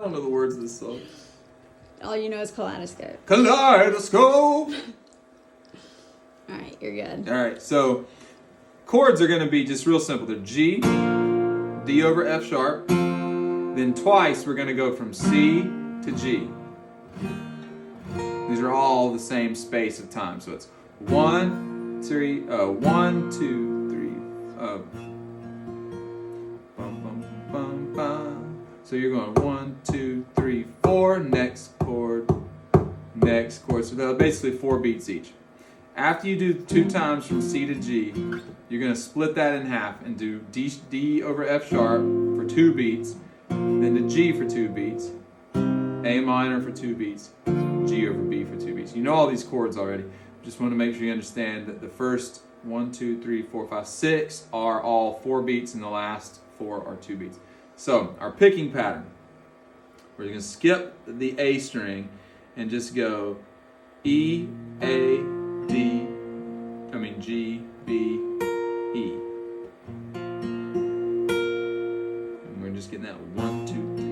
I don't know the words of this song. All you know is kaleidoscope. Kaleidoscope! Alright, you're good. Alright, so chords are going to be just real simple. They're G, D over F sharp. Then twice we're going to go from C to G. These are all the same space of time. So it's 1, 2, 3, bum, bum, bum. So you're going 1, 2, 3, 4, next chord. So they're basically 4 beats each. After you do 2 times from C to G, you're going to split that in half and do D over F sharp for 2 beats, then to G for 2 beats, A minor for 2 beats, G over B for 2 beats. You know all these chords already. Just want to make sure you understand that the first 1, 2, 3, 4, 5, 6 are all 4 beats and the last 4 are 2 beats. So our picking pattern, we're going to skip the A string and just go E, A, G, B, E. And we're just getting that 1, 2, 3,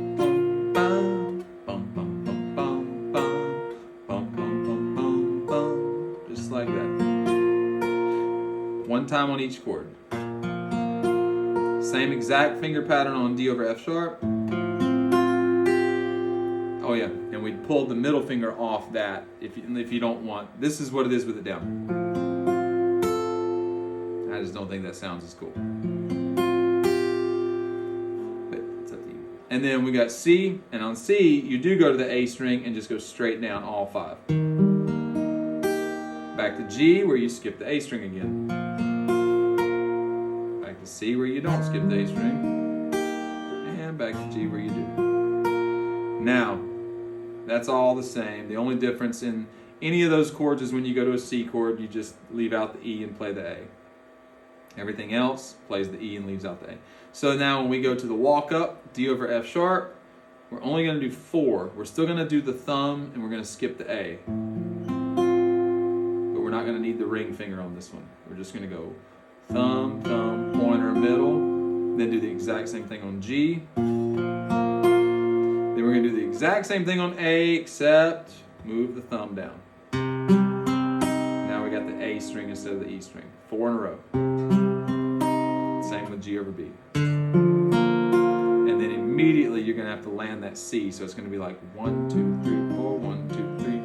bum, bum, bum, bum, bum, bum, bum, bum, bum, bum, bum, just like that. 1 time on each chord. Same exact finger pattern on D over F sharp. Oh yeah, and we pulled the middle finger off that if you don't want. This is what it is with it down. I just don't think that sounds as cool. But it's up to you. And then we got C, and on C, you do go to the A string and just go straight down all 5. Back to G, where you skip the A string again. Back to C, where you don't skip the A string. And back to G, where you do. Now, that's all the same. The only difference in any of those chords is when you go to a C chord, you just leave out the E and play the A. Everything else plays the E and leaves out the A. So now when we go to the walk up, D over F sharp, we're only going to do 4. We're still going to do the thumb and we're going to skip the A. But we're not going to need the ring finger on this one. We're just going to go thumb, thumb, pointer, middle, then do the exact same thing on G. Then we're going to do the exact same thing on A, except move the thumb down. Now we got the A string instead of the E string. 4 in a row. Same with G over B. And then immediately you're going to have to land that C. So it's going to be like 1, 2, 3, 4, 1, 2, 3,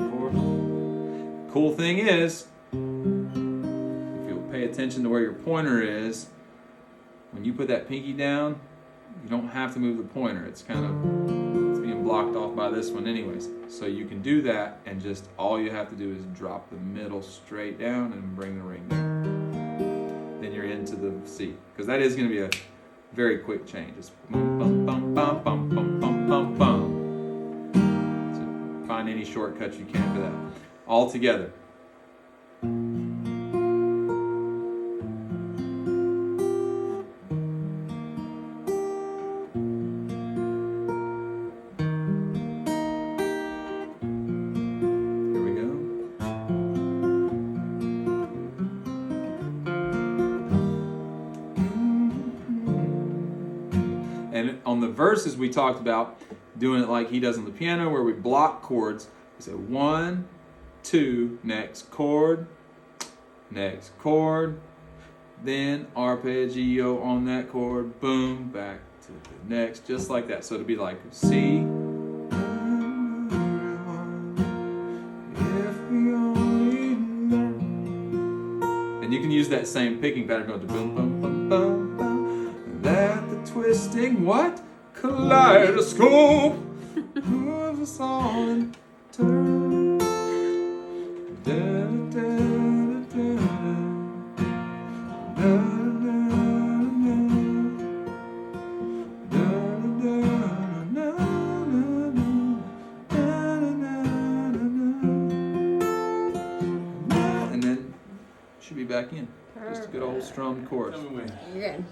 4. Cool thing is, if you'll pay attention to where your pointer is, when you put that pinky down, you don't have to move the pointer. It's being blocked off by this one anyways. So you can do that and just all you have to do is drop the middle straight down and bring the ring down. Then you're into the C. Because that is going to be a very quick change. It's bum, bum, bum, bum, bum, bum, bum, bum, bum. So find any shortcuts you can for that. All together. And on the verses, we talked about doing it like he does on the piano, where we block chords. We say 1, 2, next chord, then arpeggio on that chord, boom, back to the next, just like that. So it'll be like C, and you can use that same picking pattern, going to boom, boom, boom, boom, boom. That the twisting what? Kaleidoscope moves us all in turn. Da, da, da, da, and then should be back in. Just a good old strummed chorus. You're good.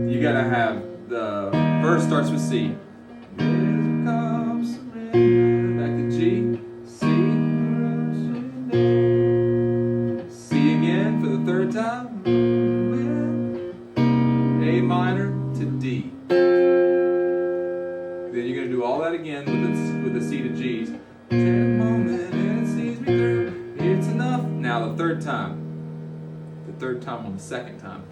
You gotta have the verse starts with C. Back to G, C, C again for the 3rd time, A minor to D. Then you're gonna do all that again with the C to G's. Moment and it sees me through. It's enough. Now the third time on the second time.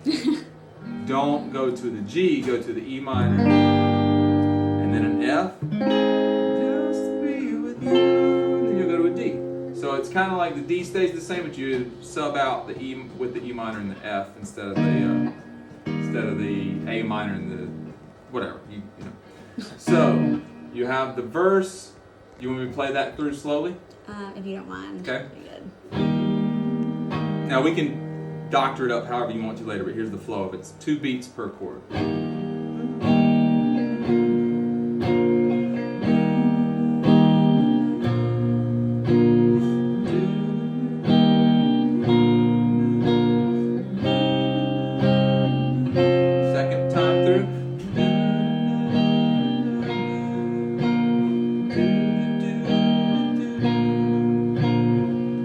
Don't go to the G, go to the E minor, and then an F. Just to be with you. And then you'll go to a D. So it's kind of like the D stays the same, but you sub out the E with the E minor and the F instead of the A minor and the whatever. You know. So you have the verse. You want me to play that through slowly? If you don't mind. Okay. Pretty good. Now we can doctor it up however you want to later, but here's the flow of it. It's 2 beats per chord. Second time through.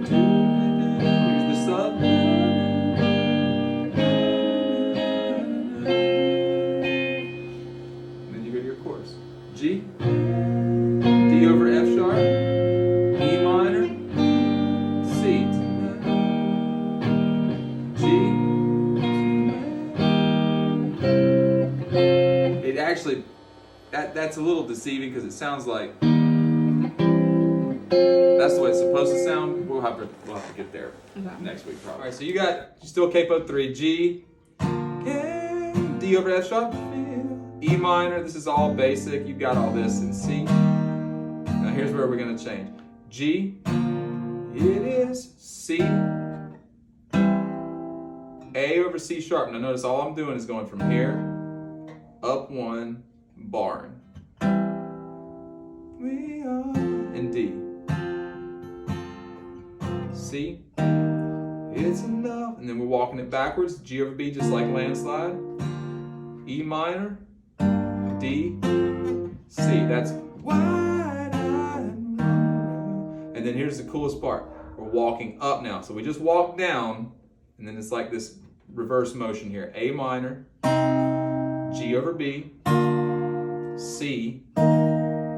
Here's the sub. Then you go to your chorus. G, D over F sharp, E minor, C, G. It actually, that's a little deceiving because it sounds like that's the way it's supposed to sound. We'll have to get there Okay. next week probably. All right, so you still capo 3, G, D over F sharp, E minor. This is all basic. You've got all this in C. Now here's where we're gonna change. G, it is C, A over C sharp. Now notice all I'm doing is going from here, up 1, barring. We are in D. C, it's enough. And then we're walking it backwards. G over B, just like landslide. E minor, D, C. That's wide and wide. And then here's the coolest part. We're walking up now. So we just walk down, and then it's like this reverse motion here. A minor, G over B, C,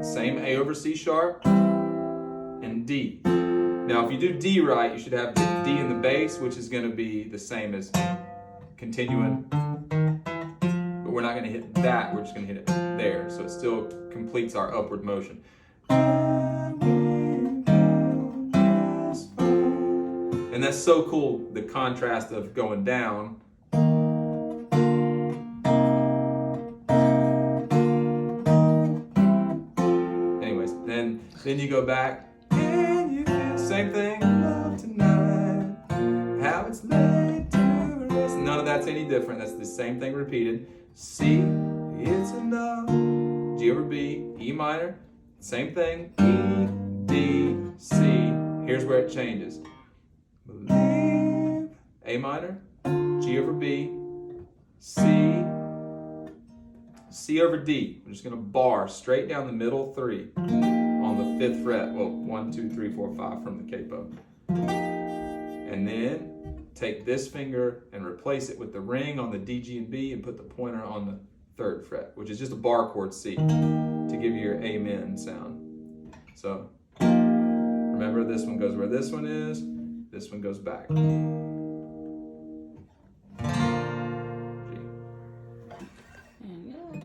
same A over C sharp, and D. Now, if you do D right, you should have the D in the bass, which is going to be the same as continuing. But we're not going to hit that, we're just going to hit it there. So it still completes our upward motion. And that's so cool, the contrast of going down. Anyways, then you go back. Same thing, love tonight, how it's laid to rest. None of that's any different. That's the same thing repeated. C, it's enough. G over B, E minor, same thing. E, D, C. Here's where it changes. Believe, A minor, G over B, C, C over D. We're just gonna bar straight down the middle 3. On the 5th fret, well, 1, 2, 3, 4, 5 from the capo. And then take this finger and replace it with the ring on the D, G, and B and put the pointer on the 3rd fret, which is just a bar chord C to give you your amen sound. So remember, this one goes where this one is, this one goes back.